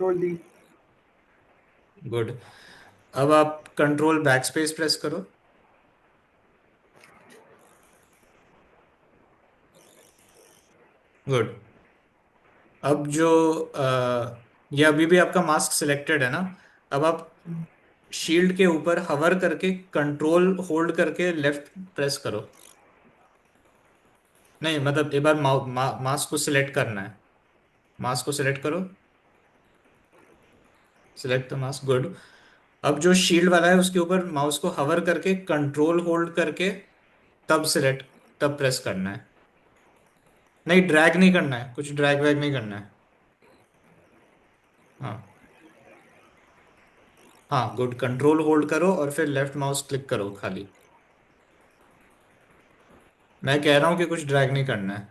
Control D. Good. अब आप control back space press करो। गुड। अब जो ये अभी भी आपका मास्क सिलेक्टेड है ना? अब आप शील्ड के ऊपर हवर करके कंट्रोल होल्ड करके लेफ्ट प्रेस करो। नहीं मतलब एक बार मास्क को सिलेक्ट करना है। मास्क को सिलेक्ट करो। Select the mask. गुड। अब जो शील्ड वाला है उसके ऊपर माउस को हवर करके कंट्रोल होल्ड करके तब सिलेक्ट, तब प्रेस करना है। नहीं ड्रैग नहीं करना है, कुछ ड्रैग वैग नहीं करना है। हाँ। हाँ गुड, कंट्रोल होल्ड करो और फिर लेफ्ट माउस क्लिक करो खाली। मैं कह रहा हूँ कि कुछ ड्रैग नहीं करना है।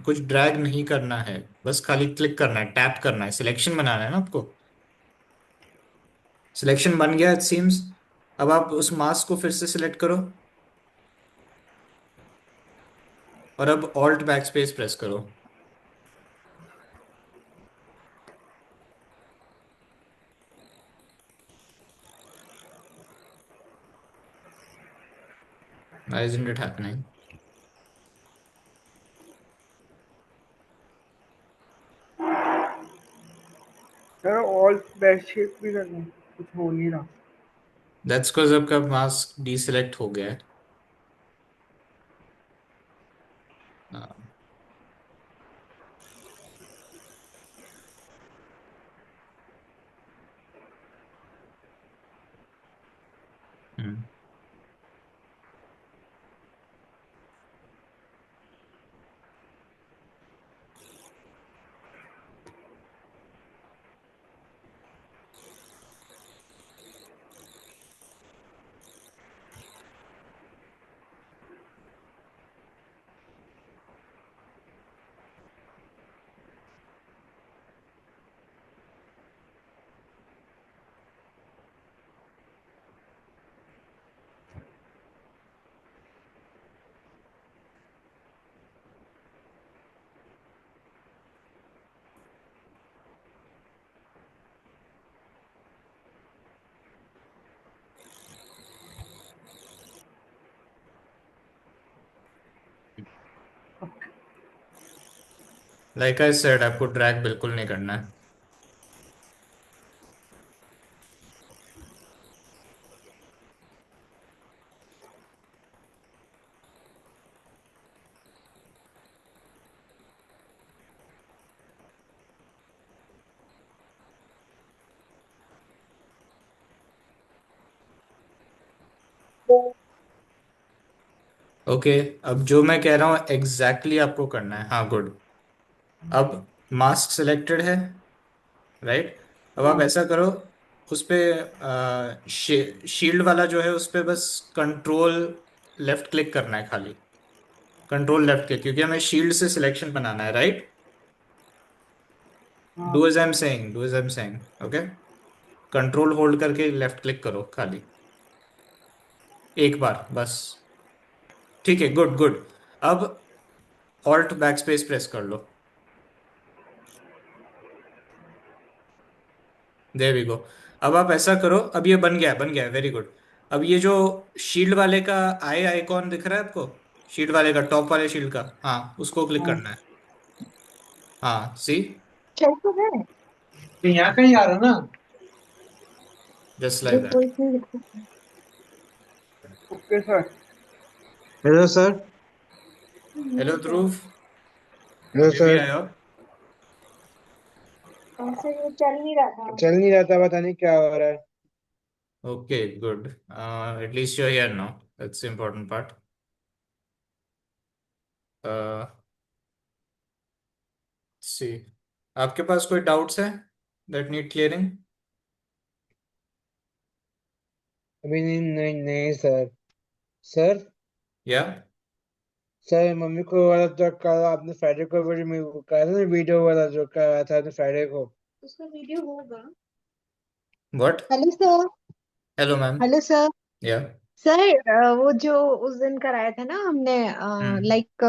कुछ ड्रैग नहीं करना है। बस खाली क्लिक करना है, टैप करना है, सिलेक्शन बनाना है ना आपको। सिलेक्शन बन गया इट सीम्स। अब आप उस मास्क को फिर से सिलेक्ट करो और अब ऑल्ट बैक स्पेस प्रेस करो। Why isn't it happening? यार ऑल बैक शेप भी करना है, कुछ हो नहीं रहा। That's because आपका मास्क डीसिलेक्ट हो गया है। हाँ। हम्म। लाइक आई सेड आपको ड्रैग बिल्कुल नहीं करना है। ओके। अब जो मैं कह रहा हूँ एग्जैक्टली आपको करना है। हाँ गुड। अब मास्क सिलेक्टेड है, राइट? अब आप हाँ। ऐसा करो, उस पे शील्ड वाला जो है उस पे बस कंट्रोल लेफ्ट क्लिक करना है खाली। कंट्रोल लेफ्ट क्लिक, क्योंकि हमें शील्ड से सिलेक्शन बनाना है, राइट? हाँ। Do as I am saying, do as I am saying. Okay. Control hold करके लेफ्ट क्लिक करो खाली, एक बार बस। ठीक है, गुड गुड। अब ऑल्ट बैक स्पेस प्रेस कर लो। There we go. अब आप ऐसा करो, अब ये बन गया है, बन गया है, वेरी गुड। अब ये जो शील्ड वाले का आई आइकॉन दिख रहा है आपको, शील्ड वाले का, टॉप वाले शील्ड का, हाँ उसको क्लिक हाँ। करना है। हाँ सी, चल तो है। तो यहाँ कहीं आ रहा ना। Just like that. रिपोर्ट में लिखा okay sir. Hello sir. Hello है क्या। Dhruv. Hello may be sir. I up. ऐसे ये चल नहीं रहा था। चल नहीं रहा था, पता नहीं क्या हो रहा है। Okay good. At least you are here now, that's the important part. See, आपके पास कोई डाउट्स है दैट नीड क्लियरिंग? अभी नहीं नहीं नहीं सर। सर। या सर मम्मी को वाला तो कल आपने फ्राइडे को कहा था ना, वीडियो वाला जो कराया था आपने फ्राइडे को। उसका वीडियो होगा। What? Hello sir. Hello ma'am. Hello sir. या। सर वो जो उस दिन कराया था ना हमने, हम्म। लाइक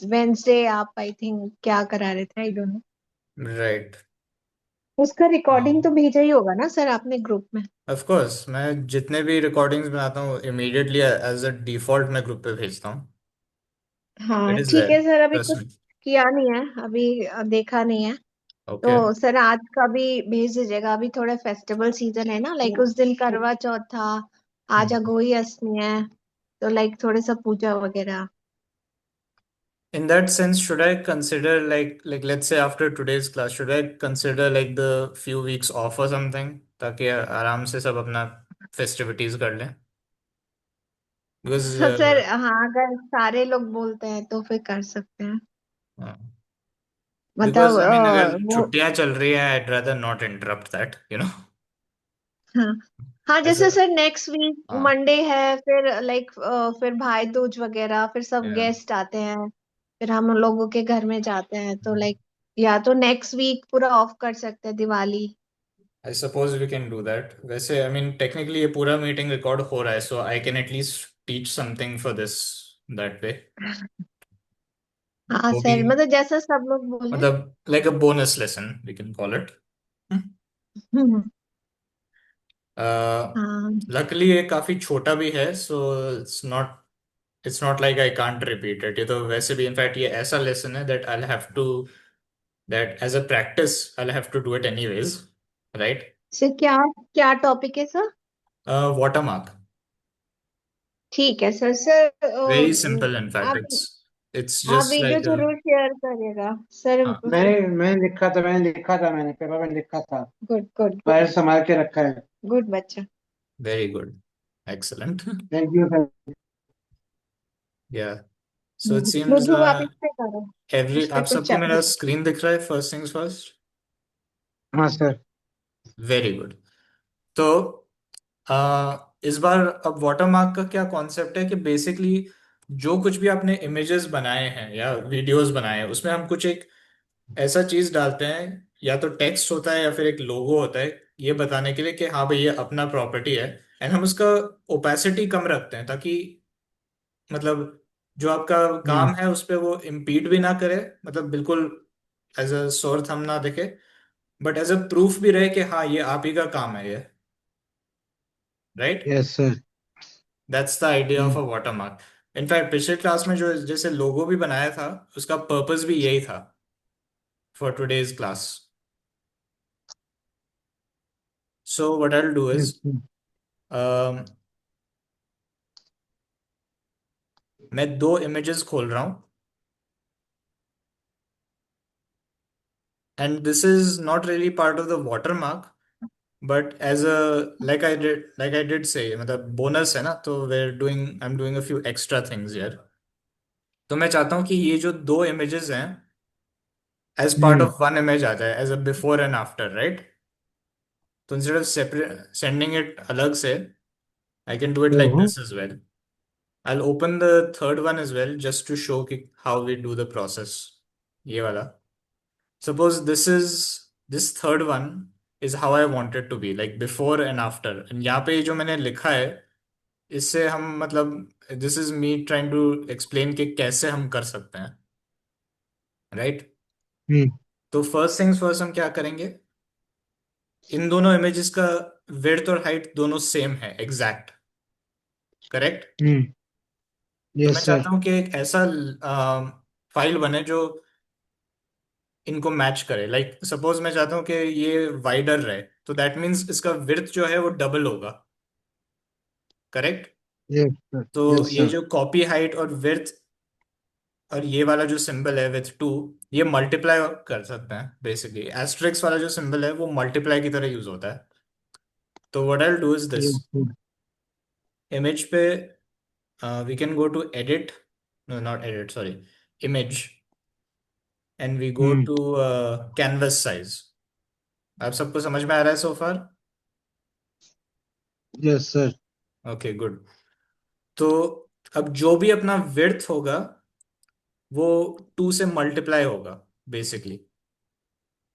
वेंसडे आप आई थिंक क्या करा रहे थे, आई डोंट नो। राइट। उसका रिकॉर्डिंग तो हाँ, भेजा ही होगा ना सर आपने ग्रुप में? ऑफ कोर्स मैं जितने भी रिकॉर्डिंग्स बनाता हूँ इमीडिएटली एज अ डिफॉल्ट मैं ग्रुप पे भेजता हूँ। इट हाँ इज ठीक देयर, है सर, अभी ट्रस्ट कुछ मी। किया नहीं है अभी, देखा नहीं है। ओके। तो सर आज का भी भेज दीजिएगा, अभी थोड़ा फेस्टिवल सीजन है ना, लाइक उस दिन करवा चौथ था, आज अगोई अष्टमी है, तो लाइक थोड़े सा पूजा वगैरह। In that sense, should I consider like let's say after today's class, should I consider like the few weeks off or something ताकि आराम से सब अपना फेस्टिविटीज कर लें? हाँ सर, Because हाँ अगर सारे लोग बोलते हैं तो फिर कर सकते हैं। मतलब बिकॉज आई मीन अगर वो, छुट्टियां चल रही है I'd rather not interrupt that, you know. हाँ हाँ, As जैसे a सर नेक्स्ट वीक हाँ, मंडे है, फिर लाइक फिर भाई दूज वगैरह, फिर सब yeah. गेस्ट आते हैं, फिर हम लोगों के घर में जाते हैं, तो लाइक या तो नेक्स्ट वीक पूरा ऑफ कर सकते हैं Diwali. I suppose we can do that. वैसे I mean technically ये पूरा मीटिंग रिकॉर्ड हो रहा है so I can at least teach something for this that way. हाँ वो भी सर, मतलब जैसा सब लोग बोले। मतलब like a bonus lesson we can call it. Hmm, Uh, हाँ luckily ये काफी छोटा भी है so it's not like I can't repeat it. ये तो वैसे भी इनफैक्ट ये ऐसा लेसन है that as a practice I'll have to do it anyways, right? Sir, क्या क्या टॉपिक है सर? Watermark, ठीक है sir. Sir very simple in fact. आप It's आप just वीडियो like a जरूर शेयर करिएगा सर। हाँ, मैंने पेपर में लिखा था। Good good good. फाइल संभाल के रखा है। गुड बच्चा। very good, excellent. Thank you sir. Yeah, so it seems बुद्धू आप इस पे करो, every इस पे आप कुछ सबको चल मेरा रहा स्क्रीन दिख रहा है first things first? हाँ सर। Very good. तो इस बार अब वाटरमार्क का क्या कॉन्सेप्ट है कि बेसिकली जो कुछ भी आपने इमेजेस बनाए हैं या वीडियोस बनाए हैं उसमें हम कुछ एक ऐसा चीज डालते हैं, या तो टेक्स्ट होता है या फिर एक लोगो होता है, ये बताने के लिए कि हाँ भाई ये अपना प्रॉपर्टी है। एंड हम उसका ओपेसिटी कम रखते हैं ताकि मतलब जो आपका हम्म। काम है उस पे वो इम्पीड भी ना करे, मतलब बिल्कुल एज अ सोर थंब ना दिखे, बट एज अ प्रूफ भी रहे कि हाँ ये आप ही का काम है ये, right? Yes sir. That's the idea of hmm. A watermark. In fact पिछले क्लास में जो जैसे लोगो भी बनाया था उसका पर्पस भी यही था for today's class. So what I will do yes is sir. मैं दो इमेजेस खोल रहा हूँ and this is not really part of the watermark but as a like I did say मतलब बोनस है ना, तो I am doing a few extra things यार। तो मैं चाहता हूँ कि ये जो दो इमेजेस हैं as part hmm. Of one image आ जाए as a before and after, right? तो instead of separate sending it अलग से I can do it like hmm. This as well. I'll open the third one as well just to show how we do the process, ये वाला। Suppose this third one is how I want it to be like before and after, and यहाँ पे जो मैंने लिखा है इससे हम मतलब this is me trying to explain कि कैसे हम कर सकते हैं, right? हम्म। तो फर्स्ट थिंग्स फर्स्ट हम क्या करेंगे, इन दोनों इमेजेस का विड्थ और हाइट दोनों सेम है, एग्जैक्ट, करेक्ट? हम्म। तो मैं यस सर। चाहता हूँ कि एक ऐसा फाइल बने जो इनको मैच करे। लाइक सपोज मैं चाहता हूँ कि ये वाइडर रहे तो दैट मीन्स इसका विड्थ जो है वो डबल होगा, करेक्ट? Yes sir. तो यस ये सर। जो कॉपी हाइट और विड्थ और ये वाला जो सिंबल है विथ टू, ये मल्टीप्लाई कर सकते हैं। बेसिकली एस्ट्रिक्स वाला जो सिंबल है वो मल्टीप्लाई की तरह यूज होता है। तो what I will do is this, yes sir. Image पे we can go to edit, no not edit sorry, image, and we go hmm. To canvas size. आप सबको समझ में आ रहा है so far? Yes sir. Okay good. तो अब जो भी अपना विड्थ होगा वो टू से मल्टीप्लाई होगा बेसिकली।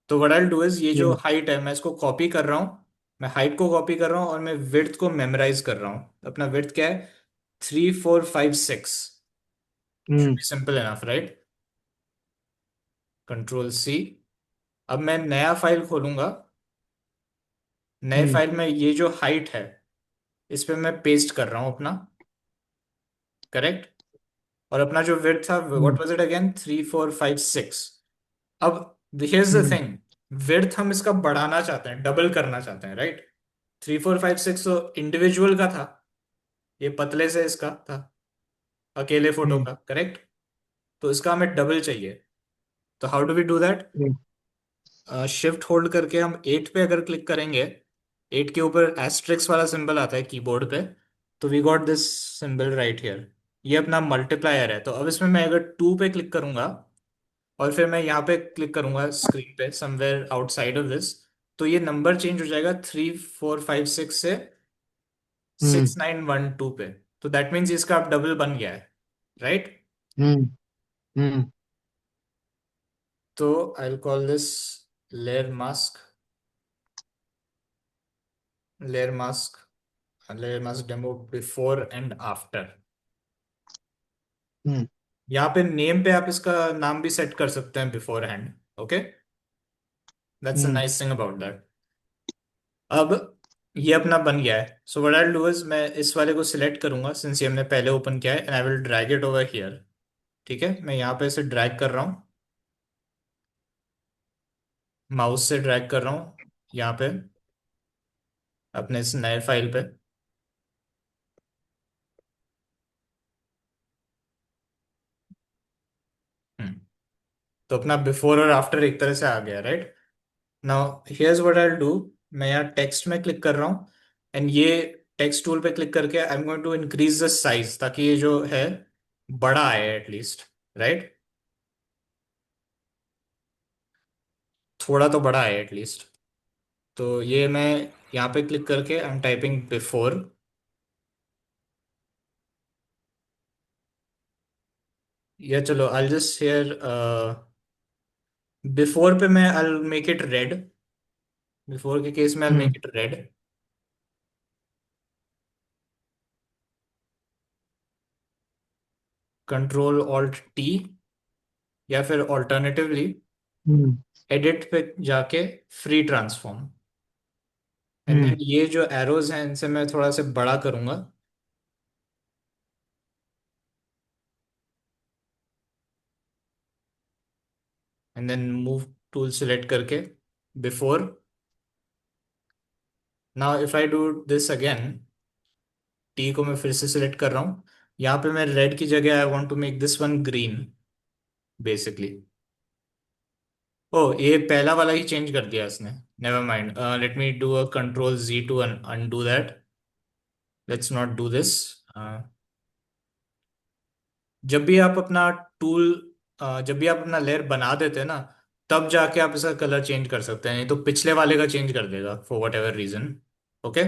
तो व्हाट आई डू इज ये जो यस। हाइट है मैं इसको कॉपी कर रहा हूँ, मैं हाइट को कॉपी कर रहा हूँ और मैं विड्थ को मेमोराइज कर रहा हूँ। अपना विड्थ क्या है, 3 4 5 6, should hmm. Be simple enough, right? Control C, अब मैं नया फाइल खोलूंगा। नए हम्म फाइल में ये जो हाइट है इस पे मैं पेस्ट कर रहा हूँ अपना, करेक्ट। और अपना जो विड्थ था, what hmm was it again, 3 4 5 6। अब here's the hmm thing, width हम इसका बढ़ाना चाहते हैं, डबल करना चाहते हैं, राइट। 3 4 5 6 तो इंडिविजुअल का था, ये पतले से इसका था, अकेले फोटो हम्म का, करेक्ट। तो इसका हमें डबल चाहिए। तो how do we do that? Hmm shift hold करके हम 8 पे अगर क्लिक करेंगे, 8 के ऊपर एस्ट्रिक्स वाला सिंबल आता है कीबोर्ड पे, तो we got this symbol right here. ये अपना मल्टीप्लायर है। तो अब इसमें मैं अगर 2 पे क्लिक करूंगा और फिर मैं यहाँ पे क्लिक करूंगा स्क्रीन पे समवेयर आउटसाइड ऑफ दिस, तो ये नंबर चेंज हो जाएगा 3 4 5 6 से हम्म 6912 पे। तो दैट मीन्स इसका अब डबल बन गया है, राइट। हम्म हम्म तो I will call this layer mask, layer mask, layer mask demo before and after. Hmm यहाँ पे नेम पे आप इसका नाम भी सेट कर सकते हैं before hand. Okay, that's a hmm nice thing about that. अब ये अपना बन गया है। सो व्हाट आई डू इज मैं इस वाले को सिलेक्ट करूंगा सिंस ये हमने पहले ओपन किया है, and I will drag it over here. ठीक है, मैं यहाँ पे इसे ड्रैग कर रहा हूँ, माउस से ड्रैग कर रहा हूँ यहाँ पे अपने इस नए फाइल पे। हम्म, तो अपना बिफोर और आफ्टर एक तरह से आ गया, right. Now here's what I do, मैं यहाँ टेक्स्ट में क्लिक कर रहा हूँ, एंड ये टेक्स्ट टूल पे क्लिक करके I am going to increase the size, ताकि ये जो है बड़ा आए एटलीस्ट, राइट। थोड़ा तो बड़ा है एटलीस्ट। तो ये मैं यहाँ पे क्लिक करके आई एम टाइपिंग बिफोर, या चलो आई जस्ट हेयर बिफोर पे मैं I make it red. Before के केस में I hmm make it red. Control alt T, या फिर ऑल्टरनेटिवली हम्म एडिट पे जाके free transform. And hmm then ये जो एरोज हैं इनसे मैं थोड़ा सा बड़ा करूंगा। And then move tool select करके before. Now if I do this again, T को मैं फिर से सिलेक्ट कर रहा हूँ, यहाँ पे मैं रेड की जगह I want to make this one green basically. ओ, ये पहला वाला ही चेंज कर दिया इसने। Never mind, let me do a control G to undo that. Let's not do this. जब भी आप अपना टूल, जब भी आप अपना लेयर बना देते हैं ना, तब जाके आप इसका कलर चेंज कर सकते हैं, नहीं तो पिछले वाले का चेंज कर देगा for whatever reason. Okay,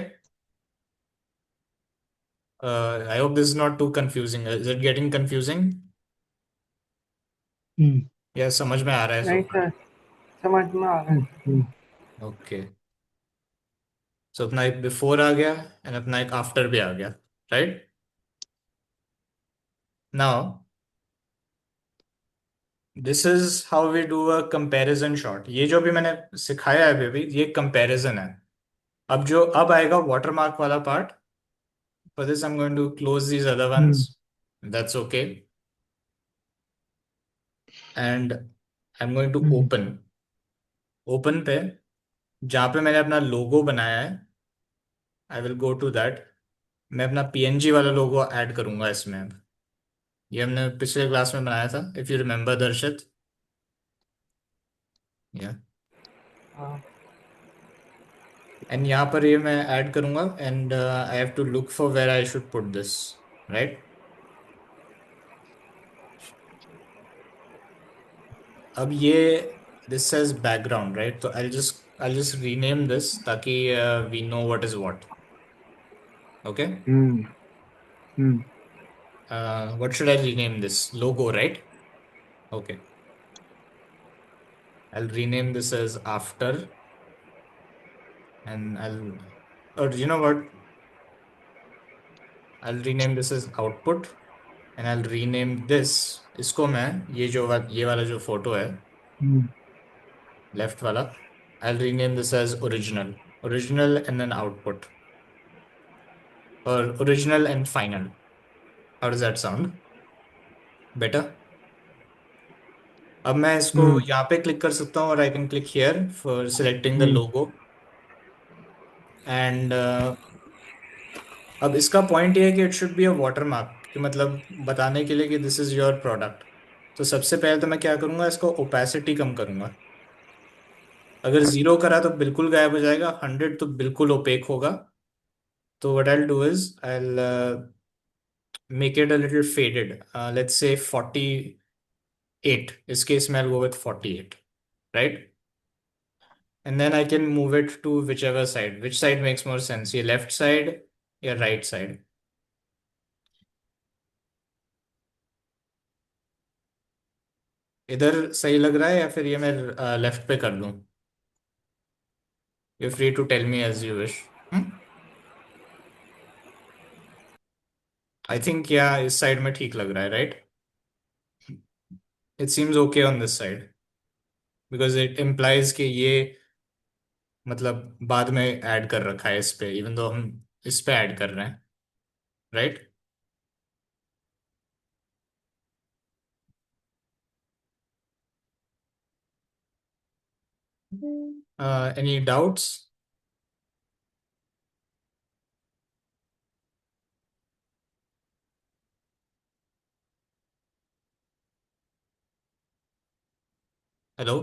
I hope this is not too confusing. Is it getting confusing, hmm या समझ में आ रहा है सो नहीं फार? सर, समझ में आ रहा है। हम्म ओके, सो अपना एक बिफोर आ गया एंड अपना एक आफ्टर भी आ गया, right. Now this is how we do a comparison shot. ये जो भी मैंने सिखाया है अभी, ये कंपैरिजन है। अब जो अब आएगा वाटरमार्क वाला part, for this I'm going to close these other ones, hmm that's okay, and I'm going to hmm open। open पे जहाँ पे मैंने अपना लोगो बनाया है, I will go to that. मैं अपना पीएनजी वाला लोगो ऐड करूंगा इसमें अब। ये हमने पिछले क्लास में बनाया था, इफ यू रिमेम्बर दर्शित। या हाँ, एंड यहाँ पर ये मैं ऐड करूंगा, and I have to look for where I should put this, right. अब ये दिस सेज बैकग्राउंड, राइट। तो आई जस्ट रीनेम दिस ताकि we know what is what. Okay, hmm hmm what should I rename this? Logo, right? Okay. I'll rename this as after, and or you know what? I'll rename this as output, and I'll rename this, इसको मैं ये वाला जो photo है, हम्म left वाला, I'll rename this as original and then output, or original and final. How does that sound? Better? अब मैं इसको हम्म यहाँ पे क्लिक कर सकता हूँ, और I can click here for selecting the hmm logo. And अब इसका पॉइंट ये है कि it should be a watermark, कि मतलब बताने के लिए कि दिस इज योर प्रोडक्ट। तो सबसे पहले तो मैं क्या करूंगा, इसको ओपेसिटी कम करूंगा। अगर 0 करा तो बिल्कुल गायब हो जाएगा, 100 तो बिल्कुल ओपेक होगा। तो what I do is I make it a little faded, let's say 48। इस केस में I'll go with 48, right? And then I can move it to whichever side. Which side makes more sense? ये left side या right side? इधर सही लग रहा है, या फिर ये मैं लेफ्ट पे कर दूं? You're free to tell me as you wish. I think या इस साइड में ठीक लग रहा है, right? It seems okay on this side because it implies कि ये मतलब बाद में ऐड कर रखा है इस पे, इवन दो हम इस पे ऐड कर रहे हैं, right? Any doubts? Hello?